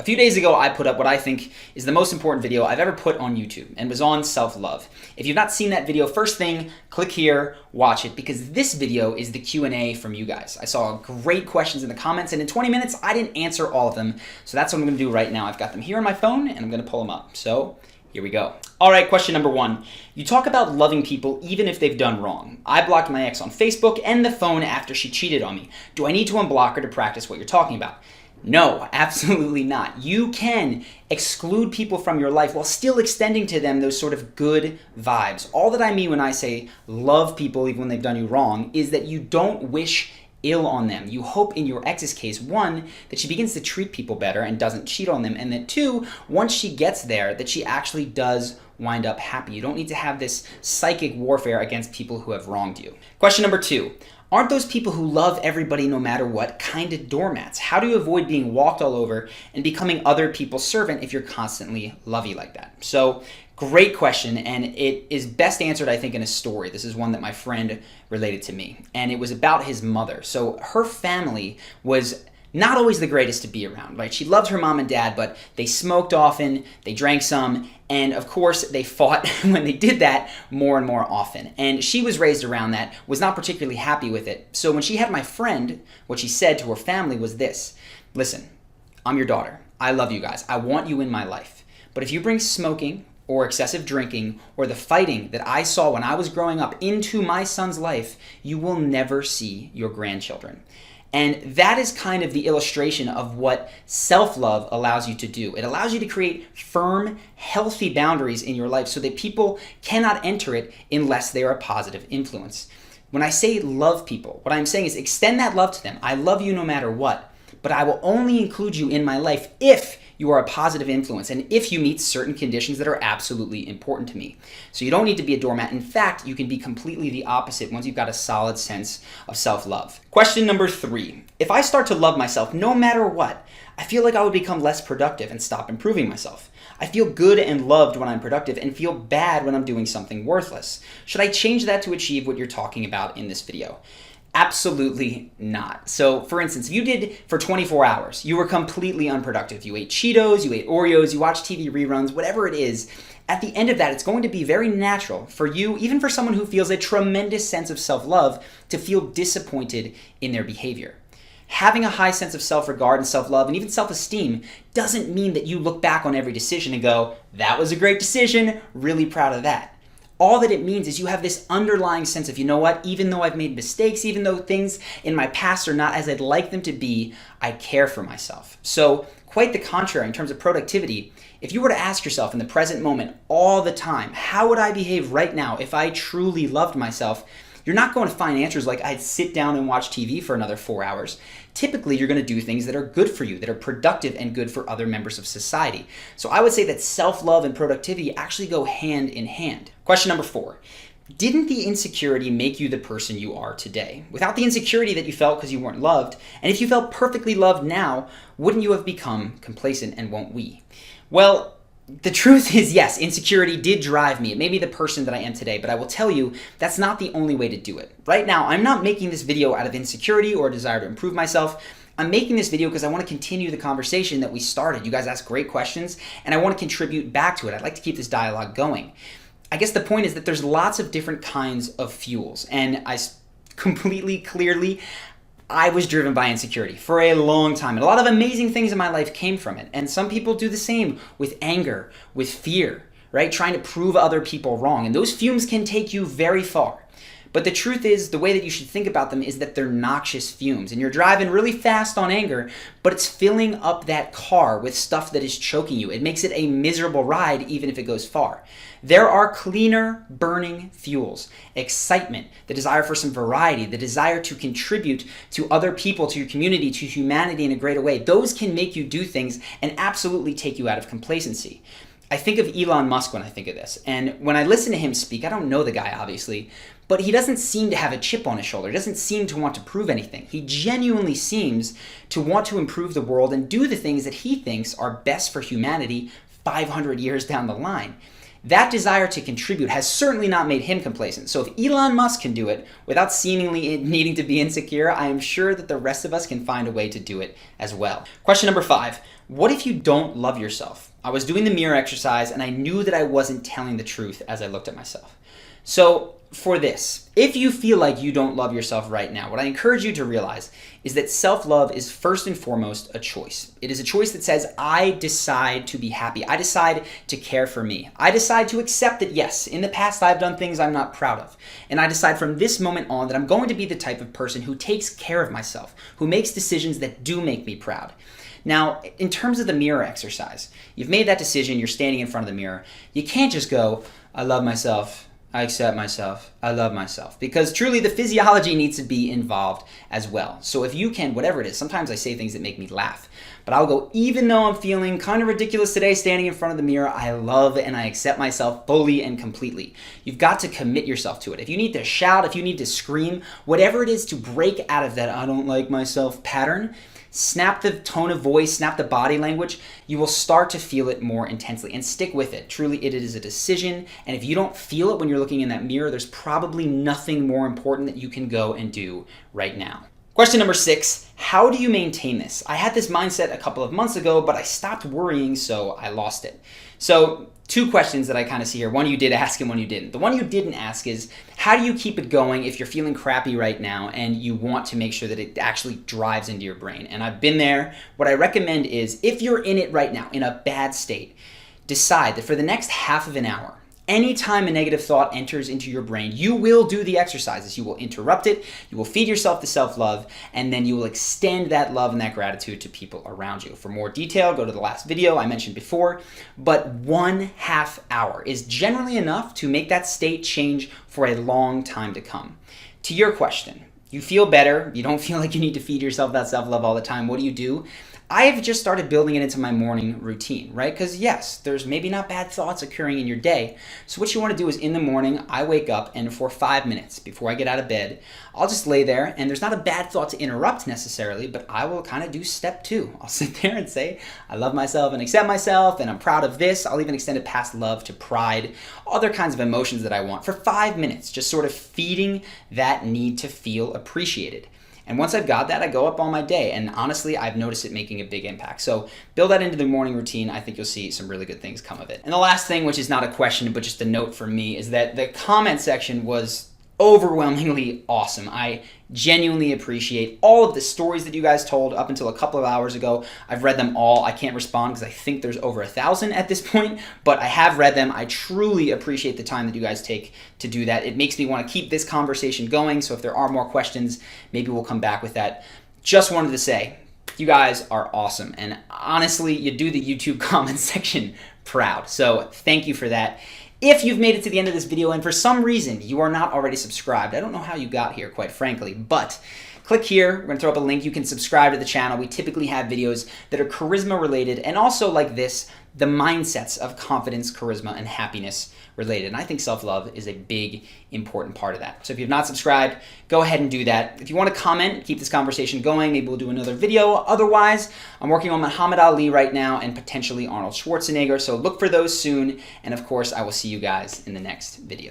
few days ago, I put up what I think is the most important video I've ever put on YouTube, and was on self-love. If you've not seen that video, first thing, click here, watch it, because this video is the Q&A from you guys. I saw great questions in the comments, and in 20 minutes, I didn't answer all of them, so that's what I'm gonna do right now. I've got them here on my phone, and I'm gonna pull them up. So here we go. All right, question number 1. You talk about loving people even if they've done wrong. I blocked my ex on Facebook and the phone after she cheated on me. Do I need to unblock her to practice what you're talking about? No, absolutely not. You can exclude people from your life while still extending to them those sort of good vibes. All that I mean when I say love people even when they've done you wrong is that you don't wish ill on them. You hope in your ex's case, 1, that she begins to treat people better and doesn't cheat on them, and that 2, once she gets there, that she actually does wind up happy. You don't need to have this psychic warfare against people who have wronged you. Question number 2. Aren't those people who love everybody no matter what kind of doormats? How do you avoid being walked all over and becoming other people's servant if you're constantly lovey like that? So, great question, and it is best answered, I think, in a story. This is one that my friend related to me, and it was about his mother. So her family was not always the greatest to be around, right? She loved her mom and dad, but they smoked often, they drank some, and of course they fought when they did that more and more often. And she was raised around that, was not particularly happy with it. So when she had my friend, what she said to her family was this: listen, I'm your daughter. I love you guys. I want you in my life. But if you bring smoking or excessive drinking or the fighting that I saw when I was growing up into my son's life, you will never see your grandchildren. And that is kind of the illustration of what self-love allows you to do. It allows you to create firm, healthy boundaries in your life so that people cannot enter it unless they are a positive influence. When I say love people, what I'm saying is extend that love to them. I love you no matter what, but I will only include you in my life if you are a positive influence and if you meet certain conditions that are absolutely important to me. So you don't need to be a doormat. In fact, you can be completely the opposite once you've got a solid sense of self-love. Question number 3. If I start to love myself no matter what, I feel like I would become less productive and stop improving myself. I feel good and loved when I'm productive and feel bad when I'm doing something worthless. Should I change that to achieve what you're talking about in this video? Absolutely not. So for instance, if you did for 24 hours, you were completely unproductive. You ate Cheetos, you ate Oreos, you watched TV reruns, whatever it is. At the end of that, it's going to be very natural for you, even for someone who feels a tremendous sense of self-love, to feel disappointed in their behavior. Having a high sense of self-regard and self-love and even self-esteem doesn't mean that you look back on every decision and go, that was a great decision, really proud of that. All that it means is you have this underlying sense of, you know what, even though I've made mistakes, even though things in my past are not as I'd like them to be, I care for myself. So quite the contrary in terms of productivity. If you were to ask yourself in the present moment all the time, how would I behave right now if I truly loved myself? You're not going to find answers like I'd sit down and watch TV for another 4 hours. Typically, you're going to do things that are good for you, that are productive and good for other members of society. So I would say that self-love and productivity actually go hand in hand. Question number 4. Didn't the insecurity make you the person you are today? Without the insecurity that you felt because you weren't loved, and if you felt perfectly loved now, wouldn't you have become complacent, and won't we? Well, the truth is, yes, insecurity did drive me. It made me the person that I am today, but I will tell you that's not the only way to do it. Right now, I'm not making this video out of insecurity or a desire to improve myself. I'm making this video because I want to continue the conversation that we started. You guys asked great questions, and I want to contribute back to it. I'd like to keep this dialogue going. I guess the point is that there's lots of different kinds of fuels, and clearly, I was driven by insecurity for a long time, and a lot of amazing things in my life came from it. And some people do the same with anger, with fear, right? Trying to prove other people wrong. And those fumes can take you very far. But the truth is, the way that you should think about them is that they're noxious fumes. And you're driving really fast on anger, but it's filling up that car with stuff that is choking you. It makes it a miserable ride, even if it goes far. There are cleaner burning fuels: excitement, the desire for some variety, the desire to contribute to other people, to your community, to humanity in a greater way. Those can make you do things and absolutely take you out of complacency. I think of Elon Musk when I think of this. And when I listen to him speak, I don't know the guy, obviously, but he doesn't seem to have a chip on his shoulder. He doesn't seem to want to prove anything. He genuinely seems to want to improve the world and do the things that he thinks are best for humanity 500 years down the line. That desire to contribute has certainly not made him complacent. So if Elon Musk can do it without seemingly needing to be insecure, I am sure that the rest of us can find a way to do it as well. Question number 5. What if you don't love yourself? I was doing the mirror exercise and I knew that I wasn't telling the truth as I looked at myself. So for this, if you feel like you don't love yourself right now, what I encourage you to realize is that self-love is first and foremost a choice. It is a choice that says, I decide to be happy. I decide to care for me. I decide to accept that, yes, in the past I've done things I'm not proud of. And I decide from this moment on that I'm going to be the type of person who takes care of myself, who makes decisions that do make me proud. Now, in terms of the mirror exercise, you've made that decision, you're standing in front of the mirror. You can't just go, I love myself, I accept myself, I love myself, because truly the physiology needs to be involved as well. So if you can, whatever it is, sometimes I say things that make me laugh, but I'll go, even though I'm feeling kind of ridiculous today standing in front of the mirror, I love and I accept myself fully and completely. You've got to commit yourself to it. If you need to shout, if you need to scream, whatever it is to break out of that I don't like myself pattern, snap the tone of voice, snap the body language, you will start to feel it more intensely and stick with it. Truly, it is a decision. And if you don't feel it when you're looking in that mirror, there's probably nothing more important that you can go and do right now. Question number 6, how do you maintain this? I had this mindset a couple of months ago, but I stopped worrying, so I lost it. So 2 questions that I kind of see here. One you did ask and one you didn't. The one you didn't ask is, how do you keep it going if you're feeling crappy right now and you want to make sure that it actually drives into your brain? And I've been there. What I recommend is, if you're in it right now, in a bad state, decide that for the next half of an hour, anytime a negative thought enters into your brain, you will do the exercises. You will interrupt it, you will feed yourself the self-love, and then you will extend that love and that gratitude to people around you. For more detail, go to the last video I mentioned before, but 1/2 hour is generally enough to make that state change for a long time to come. To your question, you feel better, you don't feel like you need to feed yourself that self-love all the time, what do? I've just started building it into my morning routine, right? Because yes, there's maybe not bad thoughts occurring in your day. So what you want to do is in the morning, I wake up and for 5 minutes before I get out of bed, I'll just lay there and there's not a bad thought to interrupt necessarily, but I will kind of do step 2. I'll sit there and say, I love myself and accept myself and I'm proud of this. I'll even extend it past love to pride, other kinds of emotions that I want for 5 minutes, just sort of feeding that need to feel appreciated. And once I've got that, I go up on my day. And honestly, I've noticed it making a big impact. So build that into the morning routine. I think you'll see some really good things come of it. And the last thing, which is not a question, but just a note for me, is that the comment section was overwhelmingly awesome. I genuinely appreciate all of the stories that you guys told up until a couple of hours ago. I've read them all. I can't respond because I think there's over 1,000 at this point, but I have read them. I truly appreciate the time that you guys take to do that. It makes me want to keep this conversation going, so if there are more questions, maybe we'll come back with that. Just wanted to say, you guys are awesome, and honestly, you do the YouTube comment section proud, so thank you for that. If you've made it to the end of this video and for some reason you are not already subscribed, I don't know how you got here, quite frankly, but click here. We're going to throw up a link. You can subscribe to the channel. We typically have videos that are charisma related and also like this, the mindsets of confidence, charisma, and happiness related. And I think self-love is a big, important part of that. So if you've not subscribed, go ahead and do that. If you want to comment, keep this conversation going, maybe we'll do another video. Otherwise, I'm working on Muhammad Ali right now and potentially Arnold Schwarzenegger. So look for those soon. And of course, I will see you guys in the next video.